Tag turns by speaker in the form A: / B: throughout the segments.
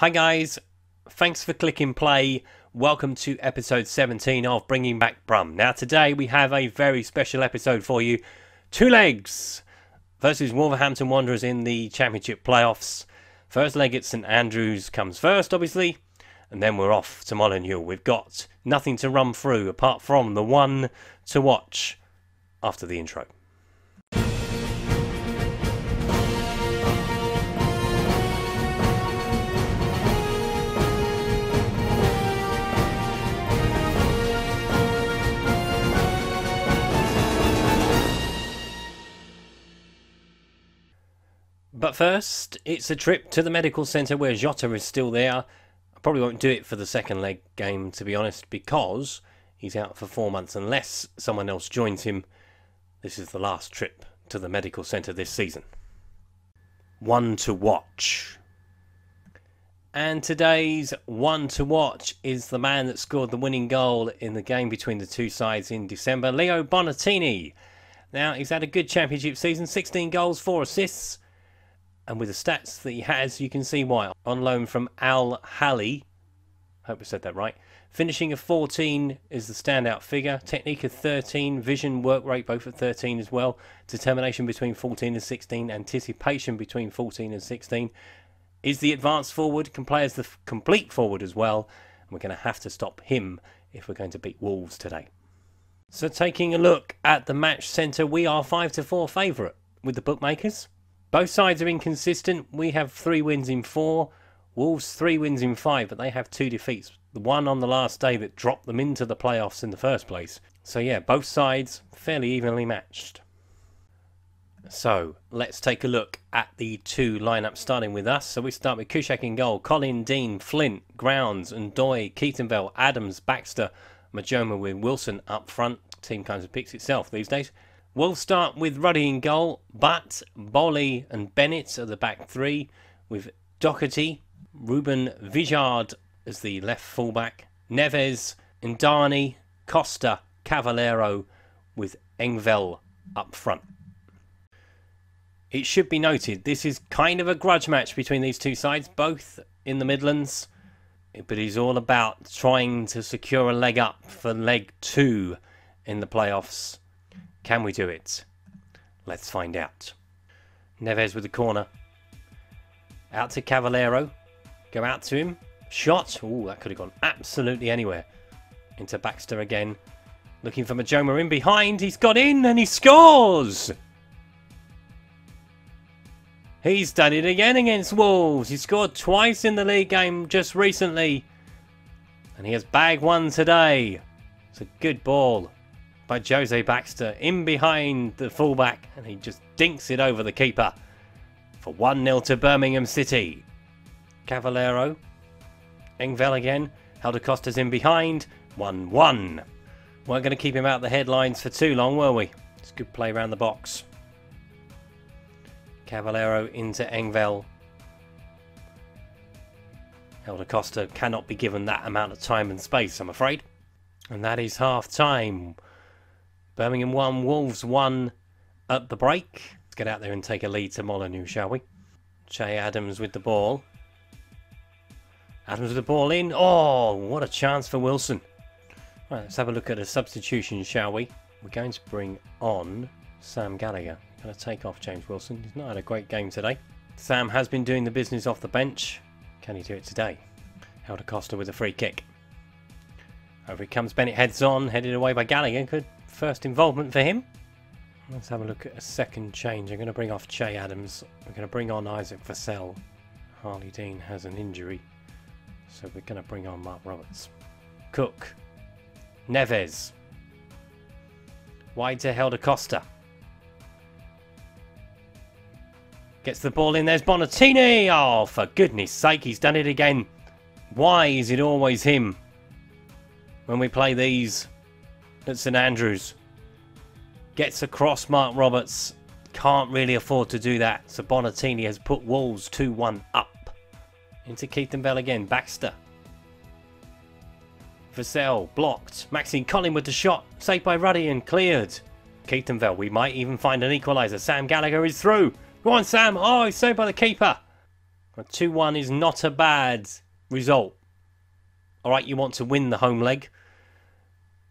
A: Hi guys, thanks for clicking play. Welcome to episode 17 of Bringing Back Brum. Now today we have a very special episode for you. Two legs versus Wolverhampton Wanderers in the Championship playoffs. First leg at St Andrews comes first, obviously, and then we're off to Molineux. We've got nothing to run through apart from the one to watch after the intro. But first, it's a trip to the medical centre where Jota is still there. I probably won't do it for the second leg game, to be honest, because he's out for 4 months unless someone else joins him. This is the last trip to the medical centre this season. One to watch. And today's one to watch is the man that scored the winning goal in the game between the two sides in December, Leo Bonatini. Now, he's had a good championship season, 16 goals, 4 assists. And with the stats that he has, you can see why. On loan from Al-Hali, hope I said that right. Finishing of 14 is the standout figure. Technique of 13, vision, work rate both at 13 as well. Determination between 14 and 16, anticipation between 14 and 16. Is the advanced forward, can play as the complete forward as well. And we're going to have to stop him if we're going to beat Wolves today. So taking a look at the match centre, we are 5-4 favourite with the bookmakers. Both sides are inconsistent. We have 3 wins in 4. Wolves 3 wins in 5, but they have 2 defeats. The one on the last day that dropped them into the playoffs in the first place. So yeah, both sides fairly evenly matched. So let's take a look at the two lineups starting with us. So we start with Kuszek in goal, Colin, Dean, Flint, Grounds, Ndoye, Keatonville, Adams, Baxter, Majoma with Wilson up front. Team kind of picks itself these days. We'll start with Ruddy in goal, but Bolly and Bennett are the back 3, with Doherty, Ruben Vijard as the left fullback, Neves, Ndani, Costa, Cavallero, with Engvall up front. It should be noted, this is kind of a grudge match between these two sides, both in the Midlands, but it's all about trying to secure a leg up for leg 2 in the playoffs. Can we do it? Let's find out. Neves with the corner. Out to Cavallero. Go out to him. Shot. Ooh, that could have gone absolutely anywhere. Into Baxter again. Looking for Majoma in behind. He's got in and he scores! He's done it again against Wolves. He scored twice in the league game just recently. And he has bagged one today. It's a good ball by Jose Baxter in behind the fullback, and he just dinks it over the keeper for 1-0 to Birmingham City. Cavallero, Engvall again, Helder Costa's in behind, 1-1. Weren't going to keep him out the headlines for too long, were we? It's good play around the box. Cavallero into Engvall. Helder Costa cannot be given that amount of time and space, I'm afraid. And that is half time. Birmingham 1, Wolves 1 at the break. Let's get out there and take a lead to Molineux, shall we? Che Adams with the ball. Adams with the ball in. Oh, what a chance for Wilson. Right, let's have a look at a substitution, shall we? We're going to bring on Sam Gallagher. Going to take off James Wilson. He's not had a great game today. Sam has been doing the business off the bench. Can he do it today? Helder Costa with a free kick. Over it comes, Bennett heads on, headed away by Gallagher. Good first involvement for him. Let's have a look at a second change. I'm going to bring off Che Adams. We're going to bring on Isaac Vassell. Harley Dean has an injury, so we're going to bring on Mark Roberts. Cook. Neves. Wide to Helder Costa. Gets the ball in, there's Bonatini! Oh, for goodness sake, he's done it again. Why is it always him when we play these at St Andrews? Gets across Mark Roberts. Can't really afford to do that. So Bonatini has put Wolves 2-1 up. Into Keatonville again. Baxter. Vassell blocked. Maxine Collin with the shot. Saved by Ruddy and cleared. Keatonville. We might even find an equaliser. Sam Gallagher is through. Go on, Sam. Oh, he's saved by the keeper. A 2-1 is not a bad result. Alright, you want to win the home leg.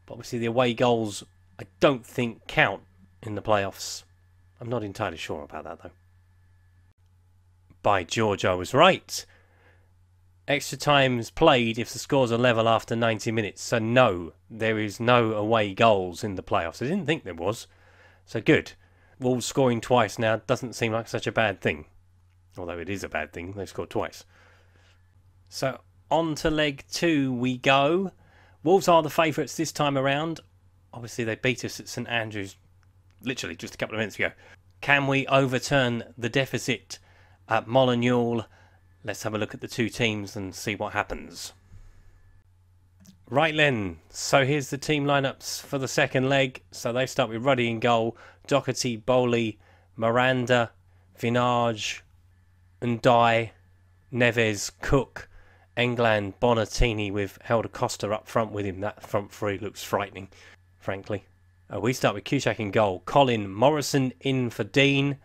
A: But obviously the away goals, I don't think count in the playoffs. I'm not entirely sure about that though. By George, I was right. Extra time's played if the scores are level after 90 minutes. So no, there is no away goals in the playoffs. I didn't think there was. So good. Wolves scoring twice now doesn't seem like such a bad thing. Although it is a bad thing, they've scored twice. So on to leg 2 we go. Wolves are the favourites this time around. Obviously they beat us at St Andrews literally just a couple of minutes ago. Can we overturn the deficit at Molineux? Let's have a look at the two teams and see what happens. Right then, so here's the team lineups for the second leg. So they start with Ruddy in goal, Doherty, Bowley, Miranda, Vinage, Ndai, Neves, Cook, England, Bonatini with Helder Costa up front with him. That front three looks frightening, frankly. We start with Kuszczak in goal, Colin, Morrison in for Dean,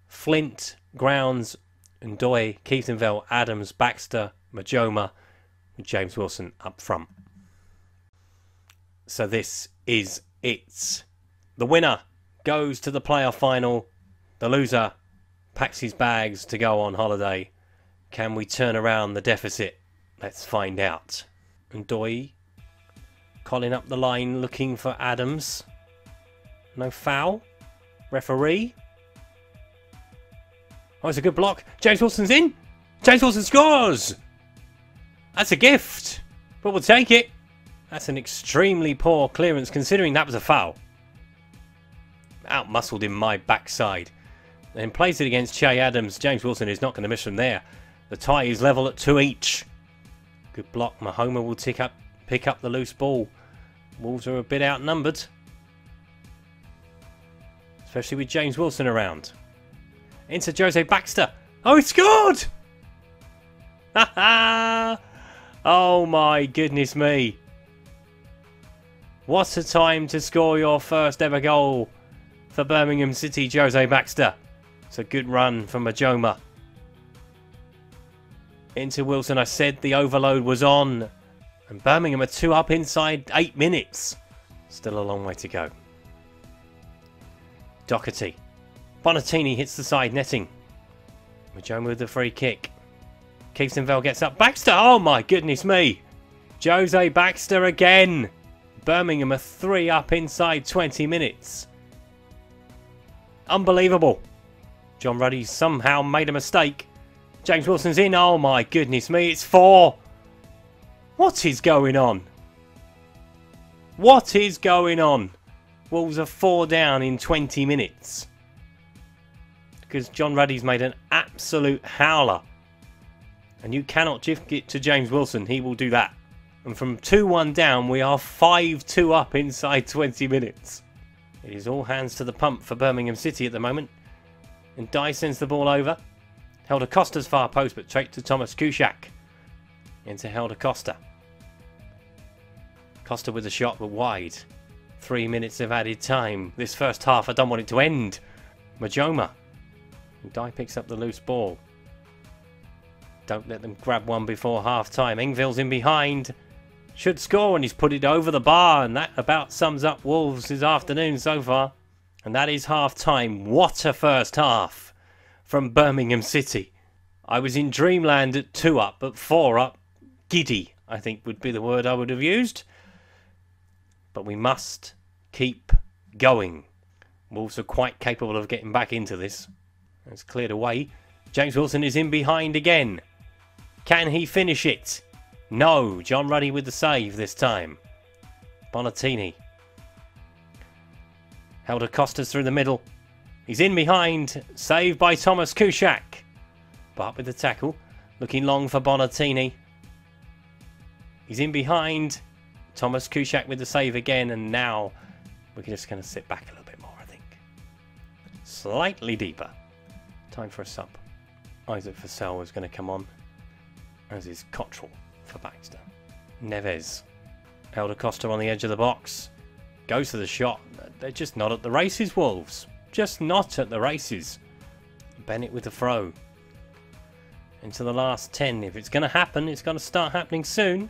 A: Flint, Grounds, Ndoye, Keithenville, Adams, Baxter, Majoma, and James Wilson up front. So this is it. The winner goes to the playoff final. The loser packs his bags to go on holiday. Can we turn around the deficit? Let's find out. Ndoye, Colin up the line looking for Adams. No foul. Referee. Oh, it's a good block. James Wilson's in. James Wilson scores. That's a gift. But we'll take it. That's an extremely poor clearance considering that was a foul. Out-muscled in my backside. Then plays it against Che Adams. James Wilson is not going to miss from there. The tie is level at 2 each. Good block. Mahoma will pick up the loose ball. Wolves are a bit outnumbered. Especially with James Wilson around. Into Jose Baxter. Oh, he scored! Ha ha! Oh my goodness me. What a time to score your first ever goal for Birmingham City, Jose Baxter. It's a good run from Majoma. Into Wilson, I said the overload was on. And Birmingham are 2 up inside 8 minutes. Still a long way to go. Doherty. Bonatini hits the side netting. Majoma with the free kick. Keithenville gets up. Baxter! Oh my goodness me! Jose Baxter again! Birmingham are 3 up inside 20 minutes. Unbelievable. John Ruddy somehow made a mistake. James Wilson's in. Oh my goodness me, it's 4. What is going on? What is going on? Wolves are 4 down in 20 minutes. Because John Ruddy's made an absolute howler. And you cannot gift it to James Wilson. He will do that. And from 2-1 down, we are 5-2 up inside 20 minutes. It is all hands to the pump for Birmingham City at the moment. And Dye sends the ball over. Helder Costa's far post, but straight to Thomas Kuszczak. Into Helder Costa. Costa with a shot, but wide. 3 minutes of added time. This first half, I don't want it to end. Majoma. Dye picks up the loose ball. Don't let them grab one before half time. Engville's in behind. Should score, and he's put it over the bar. And that about sums up Wolves' afternoon so far. And that is half time. What a first half from Birmingham City. I was in dreamland at 2 up, but 4 up. Giddy, I think would be the word I would have used. But we must keep going. Wolves are quite capable of getting back into this. It's cleared away. James Wilson is in behind again. Can he finish it? No. John Ruddy with the save this time. Bonatini. Helder Costa's through the middle. He's in behind. Saved by Thomas Kuszczak. But with the tackle. Looking long for Bonatini. He's in behind. Thomas Kuszczak with the save again. And now we're just going to sit back a little bit more, I think. Slightly deeper. Time for a sub. Isaac Vassell is going to come on. As is Cottrell for Baxter. Neves. Helder Costa on the edge of the box. Goes for the shot. They're just not at the races, Wolves. Just not at the races. Bennett with the throw. into the last 10. If it's going to happen, it's going to start happening soon.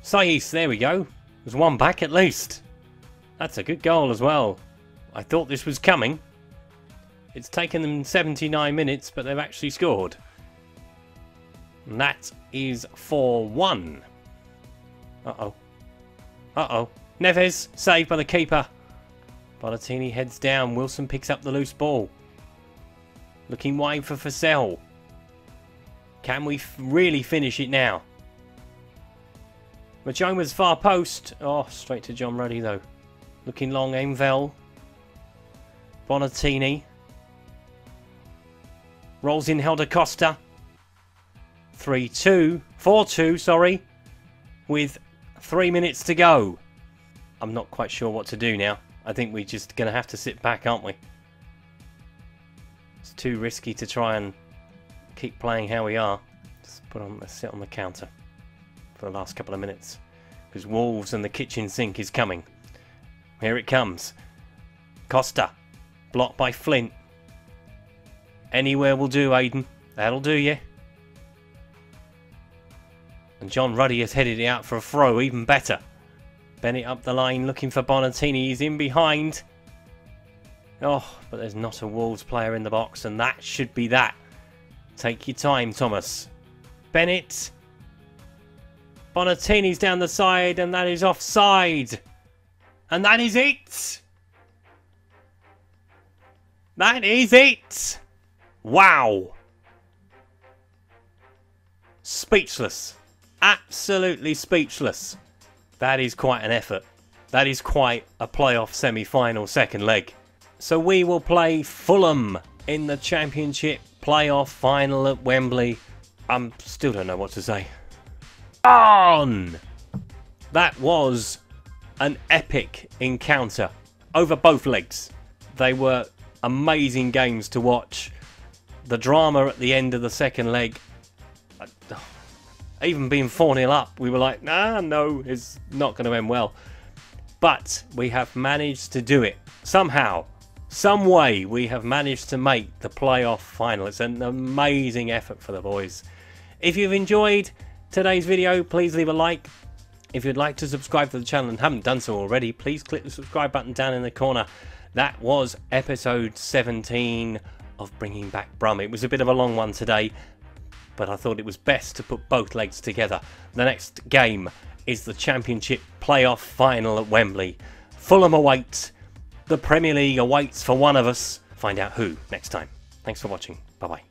A: Sais, there we go. There's one back at least. That's a good goal as well. I thought this was coming. It's taken them 79 minutes, but they've actually scored. And that is 4-1. Uh-oh. Uh-oh. Neves, saved by the keeper. Bonatini heads down. Wilson picks up the loose ball. Looking wide for Fussell. Can we really finish it now? Majoma's far post. Oh, straight to John Ruddy though. Looking long, Envel. Bonatini. Rolls in Helder Costa. 3-2. 4-2, sorry. With 3 minutes to go. I'm not quite sure what to do now. I think we're just going to have to sit back, aren't we? It's too risky to try and keep playing how we are. Let's sit on the counter for the last couple of minutes. Because Wolves and the kitchen sink is coming. Here it comes. Costa. Blocked by Flint. Anywhere will do, Aiden. That'll do you. And John Ruddy has headed it out for a throw. Even better. Bennett up the line looking for Bonatini. He's in behind. Oh, but there's not a Wolves player in the box. And that should be that. Take your time, Thomas. Bennett. Bonatini's down the side. And that is offside. And that is it. That is it. Wow. Speechless. Absolutely speechless. That is quite an effort. That is quite a playoff semi-final second leg. So we will play Fulham in the Championship playoff final at Wembley. Still don't know what to say. On! That was an epic encounter over both legs. They were amazing games to watch. The drama at the end of the second leg, even being 4-0 up, we were like, no, it's not going to end well. But we have managed to do it. Somehow, some way, we have managed to make the playoff final. It's an amazing effort for the boys. If you've enjoyed today's video, please leave a like. If you'd like to subscribe to the channel and haven't done so already, please click the subscribe button down in the corner. That was episode 17 of Bringing Back Brum. It was a bit of a long one today, but I thought it was best to put both legs together. The next game is the Championship playoff final at Wembley. Fulham awaits. The Premier League awaits for one of us. Find out who next time. Thanks for watching. Bye-bye.